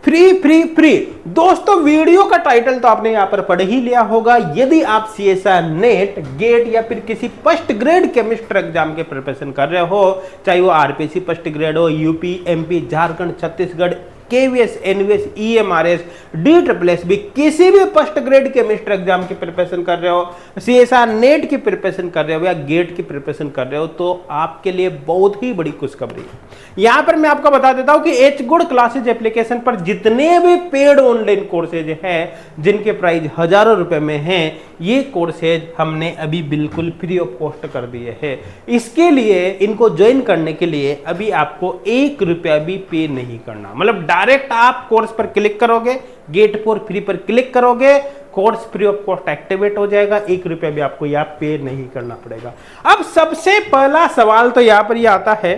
Free free free. दोस्तों video का title तो आपने यहां पर पढ़ ही लिया होगा। यदि आप सीएसआर नेट, गेट या फिर किसी फर्स्ट ग्रेड केमिस्ट्री एग्जाम के प्रिपरेशन कर रहे हो, चाहे वो आरपीसी फर्स्ट ग्रेड हो, UP, MP, Jharkhand, Chhattisgarh, KVS, NVS, EMRS, DSSSB, किसी भी फर्स्ट ग्रेड केमिस्ट्री एग्जाम की प्रिपरेशन कर रहे हो, सीएसआर नेट की प्रिपरेशन कर रहे हो या गेट की प्रिपरेशन कर रहे हो, तो आपके लिए बहुत ही बड़ी खुशखबरी है। यहां पर मैं आपको बता देता हूं कि एच गुड क्लासेज एप्लीकेशन पर जितने भी पेड ऑनलाइन कोर्सेज हैं, जिनके प्राइस हजारों रुपए में हैं, ये कोर्सेज हमने अभी बिल्कुल फ्री ऑफ कॉस्ट कर दिए हैं। इसके लिए इनको ज्वाइन करने के लिए अभी आपको 1 रुपया भी पे नहीं करना। मतलब डायरेक्ट आप कोर्स पर क्लिक करोगे, गेट फॉर फ्री पर क्लिक करोगे, course free of cost activate हो जाएगा। 1 रुपया भी आपको यहाँ पे नहीं करना पड़ेगा। अब सबसे पहला सवाल तो यहाँ पर यह आता है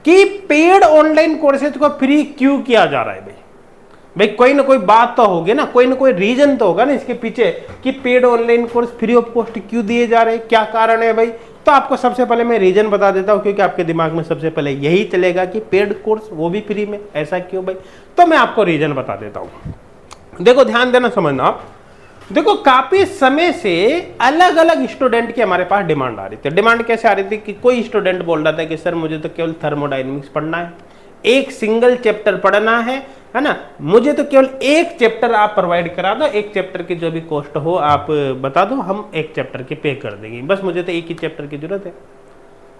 कि पेड ऑनलाइन कोर्सेज को फ्री क्यों किया जा रहा है भाई कोई ना कोई बात तो होगी ना, कोई ना कोई रीजन तो होगा ना इसके पीछे कि paid online course free of cost क्यों दिए जा रहे हैं, क्या कारण है भाई। तो आपको सबसे पहले मैं रीजन बता देता हूं, क्योंकि आपके दिमाग में सबसे पहले यही चलेगा कि पेड कोर्स वो भी फ्री में, ऐसा क्यों भाई। तो मैं आपको रीजन बता देता हूं। देखो ध्यान देना, समझना। देखो काफी समय से अलग अलग स्टूडेंट की हमारे पास डिमांड आ रही थी। डिमांड कैसे आ रही थी कि कोई स्टूडेंट बोल रहा था कि सर मुझे तो केवल थर्मोडायनेमिक्स पढ़ना है, एक सिंगल चैप्टर पढ़ना है ना, मुझे तो केवल एक चैप्टर आप प्रोवाइड करा दो, एक चैप्टर की जो भी कॉस्ट हो आप बता दो, हम एक चैप्टर की पे कर देंगे, बस मुझे तो एक ही चैप्टर की जरूरत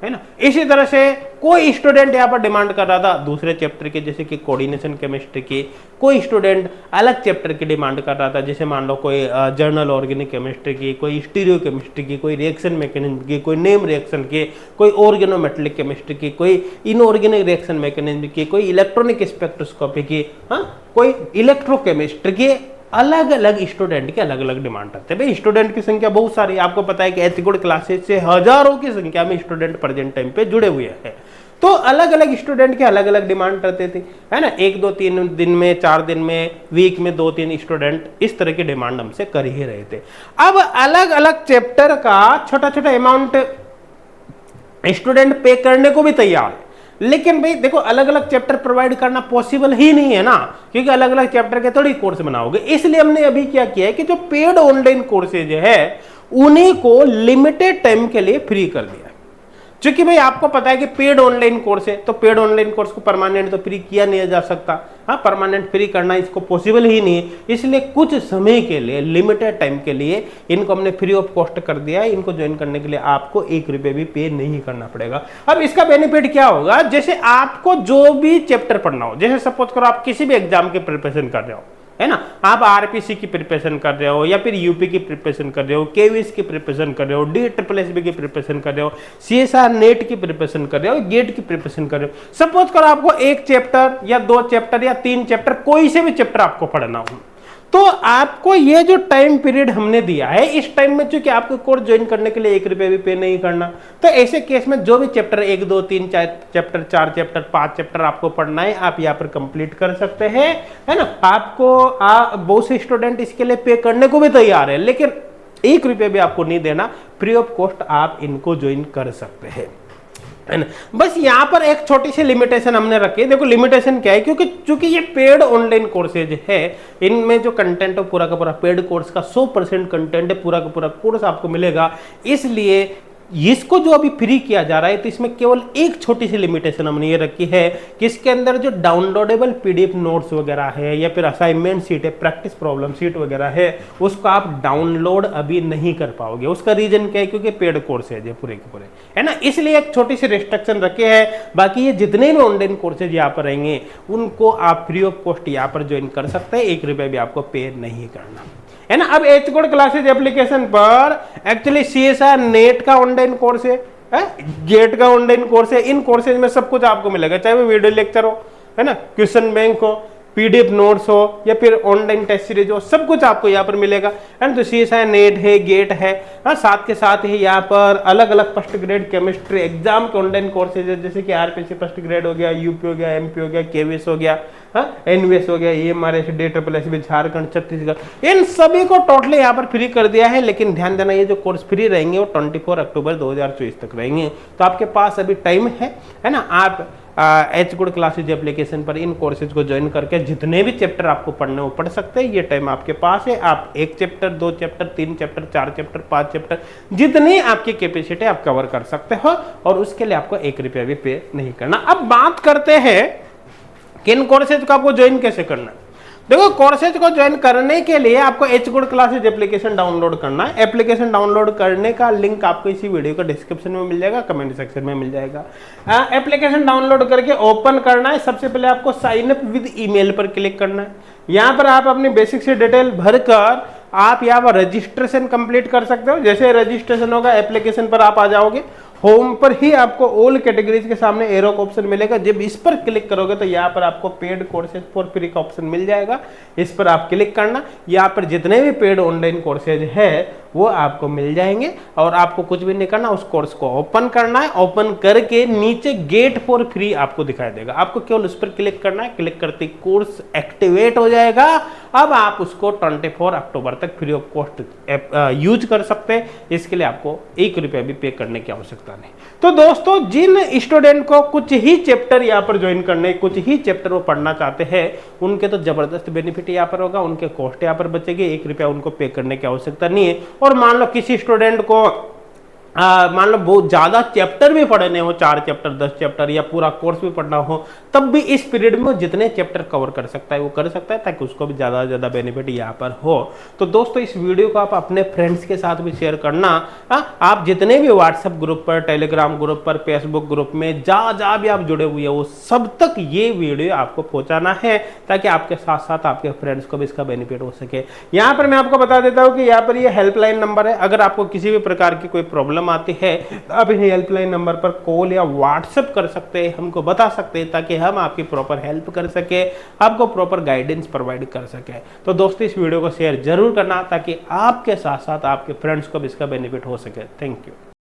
है ना। इसी तरह से कोई स्टूडेंट यहाँ पर डिमांड कर रहा था दूसरे चैप्टर के, जैसे कि कोऑर्डिनेशन केमिस्ट्री की। कोई स्टूडेंट अलग चैप्टर की डिमांड कर रहा था, जैसे मान लो कोई जर्नल ऑर्गेनिक केमिस्ट्री की, कोई स्टीरियो केमिस्ट्री की, कोई रिएक्शन मैकेनिज्म की, कोई नेम रिएक्शन की, कोई ऑर्गेनोमेटेलिक केमिस्ट्री की, कोई इनऑर्गेनिक रिएक्शन मैकेनिज्म की, कोई इलेक्ट्रॉनिक स्पेक्ट्रोस्कोपी की, कोई इलेक्ट्रोकेमिस्ट्री की। अलग अलग स्टूडेंट के अलग अलग डिमांड रहते हैं भाई। स्टूडेंट की संख्या बहुत सारी, आपको पता है कि एच गुड क्लासेज से हजारों की संख्या में स्टूडेंट प्रेजेंट टाइम पे जुड़े हुए हैं। तो अलग अलग स्टूडेंट के अलग अलग डिमांड रहते थे, है ना। 1 2 3 दिन में, 4 दिन में, वीक में 2 3 स्टूडेंट इस तरह की डिमांड हमसे कर ही रहे थे। अब अलग अलग चैप्टर का छोटा छोटा अमाउंट स्टूडेंट पे करने को भी तैयार है, लेकिन भाई देखो अलग अलग चैप्टर प्रोवाइड करना पॉसिबल ही नहीं है ना, क्योंकि अलग अलग चैप्टर के थोड़ी कोर्स बनाओगे। इसलिए हमने अभी क्या किया है कि जो पेड ऑनलाइन कोर्सेज है उन्हीं को लिमिटेड टाइम के लिए फ्री कर दिया। क्योंकि भाई आपको पता है कि पेड ऑनलाइन कोर्स है, तो पेड ऑनलाइन कोर्स को परमानेंट तो फ्री किया नहीं जा सकता। परमानेंट फ्री करना इसको पॉसिबल ही नहीं है। इसलिए कुछ समय के लिए, लिमिटेड टाइम के लिए इनको हमने फ्री ऑफ कॉस्ट कर दिया है। इनको ज्वाइन करने के लिए आपको 1 रुपये भी पे नहीं करना पड़ेगा। अब इसका बेनिफिट क्या होगा, जैसे आपको जो भी चैप्टर पढ़ना हो, जैसे सपोज करो आप किसी भी एग्जाम के प्रिपरेशन कर रहे हो, है ना, आप आरपीसी की प्रिपरेशन कर रहे हो या फिर यूपी की प्रिपरेशन कर रहे हो, केवीएस की प्रिपरेशन कर रहे हो, डीट्रिपलएसबी की प्रिपरेशन कर रहे हो, सीएसआर नेट की प्रिपरेशन कर रहे हो, गेट की प्रिपरेशन कर रहे हो। सपोज करो आपको 1 चैप्टर या 2 चैप्टर या 3 चैप्टर, कोई से भी चैप्टर आपको पढ़ना हो, तो आपको ये जो टाइम पीरियड हमने दिया है, इस टाइम में चूंकि आपको कोर्स ज्वाइन करने के लिए 1 रुपये भी पे नहीं करना, तो ऐसे केस में जो भी चैप्टर 1 2 3 चैप्टर 4 चैप्टर 5 चैप्टर आपको पढ़ना है, आप यहाँ पर कंप्लीट कर सकते हैं, है ना। आपको बहुत से स्टूडेंट इसके लिए पे करने को भी तैयार है, लेकिन 1 रुपये भी आपको नहीं देना, फ्री ऑफ कॉस्ट आप इनको ज्वाइन कर सकते हैं, है ना। बस यहां पर एक छोटी सी लिमिटेशन हमने रखी है। देखो लिमिटेशन क्या है, क्योंकि चूंकि ये पेड ऑनलाइन कोर्सेज है, इनमें जो कंटेंट है पूरा का पूरा पेड कोर्स का 100% कंटेंट है, पूरा का पूरा कोर्स आपको मिलेगा। इसलिए इसको जो अभी फ्री किया जा रहा है, तो इसमें केवल एक छोटी सी लिमिटेशन हमने ये रखी है कि इसके अंदर जो डाउनलोडेबल पीडीएफ नोट्स वगैरह है या फिर असाइनमेंट सीट है, प्रैक्टिस प्रॉब्लम सीट वगैरह है, उसको आप डाउनलोड अभी नहीं कर पाओगे। उसका रीजन क्या है, क्योंकि पेड कोर्स है पूरे के पूरे, है ना। इसलिए एक छोटी सी रिस्ट्रिक्शन रखे है। बाकी ये जितने भी ऑनलाइन कोर्सेज यहाँ पर रहेंगे उनको आप फ्री ऑफ कॉस्ट यहाँ पर ज्वाइन कर सकते हैं, 1 रुपये भी आपको पे नहीं करना, है ना। अब एच गुड क्लासेज एप्लीकेशन पर एक्चुअली सीएसआर नेट का ऑनलाइन कोर्स है, गेट का ऑनलाइन कोर्स है। इन कोर्सेज में सब कुछ आपको मिलेगा, चाहे वो वीडियो लेक्चर हो, है ना, क्वेश्चन बैंक हो, पीडीएफ नोट्स हो या फिर ऑनलाइन टेस्ट सीरीज हो, सब कुछ आपको यहाँ पर मिलेगा, है ना। तो सीएसआर नेट है, गेट है, साथ के साथ ही यहाँ पर अलग अलग फर्स्ट ग्रेड केमिस्ट्री एग्जाम के ऑनलाइन कोर्सेज है, जैसे कि आरपीसी फर्स्ट ग्रेड हो गया, यूपी हो गया, एमपी हो गया, केवीएस हो गया, एनवीएस हो गया, ईएमआरएस, डीट्रिपलएसबी, झारखंड, छत्तीसगढ़, इन सभी को टोटली यहाँ पर फ्री कर दिया है। लेकिन ध्यान देना, ये जो कोर्स फ्री रहेंगे वो 24 अक्टूबर 2024 तक रहेंगे। तो आपके पास अभी टाइम है ना। आप एच गुड क्लासेज एप्लीकेशन पर इन कोर्सेज को ज्वाइन करके जितने भी चैप्टर आपको पढ़ने वो पढ़ सकते हैं। ये टाइम आपके पास है, आप 1 chapter, 2 chapter, 3 chapter, 4 chapter, 5 chapter, जितनी आपकी कैपेसिटी आप कवर कर सकते हो और उसके लिए आपको 1 रुपया भी पे नहीं करना। अब बात करते हैं कि इन कोर्सेज को आपको ज्वाइन कैसे करना है। देखो, कोर्सेज को ज्वाइन करने के लिए आपको H good classes application download करना है। एप्लीकेशन डाउनलोड करने का लिंक आपको इसी वीडियो का डिस्क्रिप्शन में मिल जाएगा, कमेंट सेक्शन में मिल जाएगा। एप्लीकेशन डाउनलोड करके ओपन करना है। सबसे पहले आपको साइन अप विद ईमेल पर क्लिक करना है। यहाँ पर आप अपनी बेसिक से डिटेल भरकर आप यहाँ पर रजिस्ट्रेशन कंप्लीट कर सकते हो। जैसे रजिस्ट्रेशन होगा, एप्लीकेशन पर आप आ जाओगे। होम पर ही आपको ऑल कैटेगरीज के सामने एरो का ऑप्शन मिलेगा। जब इस पर क्लिक करोगे तो यहाँ पर आपको पेड कोर्सेज फॉर फ्री का ऑप्शन मिल जाएगा। इस पर आप क्लिक करना। यहाँ पर जितने भी पेड ऑनलाइन कोर्सेज है वो आपको मिल जाएंगे और आपको कुछ भी नहीं करना, उस कोर्स को ओपन करना है। ओपन करके नीचे गेट फॉर फ्री आपको दिखाई देगा, आपको केवल उस पर क्लिक करना है। क्लिक करते ही कोर्स एक्टिवेट हो जाएगा। अब आप उसको 24 अक्टूबर तक फ्री ऑफ कॉस्ट यूज कर सकते हैं। इसके लिए आपको 1 रुपया भी पे करने की आवश्यकता नहीं। तो दोस्तों, जिन स्टूडेंट को कुछ ही चैप्टर यहाँ पर ज्वाइन करने, कुछ ही चैप्टर वो पढ़ना चाहते हैं, उनके तो जबरदस्त बेनिफिट यहाँ पर होगा। उनके कॉस्ट यहाँ पर बचेगी, 1 रुपया उनको पे करने की आवश्यकता नहीं है। और मान लो किसी स्टूडेंट को मान लो बहुत ज्यादा चैप्टर भी पढ़ने हो, 4 चैप्टर, 10 चैप्टर या पूरा कोर्स भी पढ़ना हो, तब भी इस पीरियड में वो जितने चैप्टर कवर कर सकता है वो कर सकता है, ताकि उसको भी ज्यादा से ज्यादा बेनिफिट यहाँ पर हो। तो दोस्तों, इस वीडियो को आप अपने फ्रेंड्स के साथ भी शेयर करना। आप जितने भी व्हाट्सएप ग्रुप पर, टेलीग्राम ग्रुप पर, फेसबुक ग्रुप में जहाँ भी आप जुड़े हुए हैं वो सब तक ये वीडियो आपको पहुंचाना है, ताकि आपके साथ साथ आपके फ्रेंड्स को भी इसका बेनिफिट हो सके। यहाँ पर मैं आपको बता देता हूँ कि यहाँ पर ये हेल्पलाइन नंबर है। अगर आपको किसी भी प्रकार की कोई प्रॉब्लम आती है आप इन्हें हेल्पलाइन नंबर पर कॉल या व्हाट्सएप कर सकते हैं, हमको बता सकते हैं, ताकि हम आपकी प्रॉपर हेल्प कर सके, आपको प्रॉपर गाइडेंस प्रोवाइड कर सके। तो दोस्तों, इस वीडियो को शेयर जरूर करना, ताकि आपके साथ साथ आपके फ्रेंड्स को भी इसका बेनिफिट हो सके। Thank you.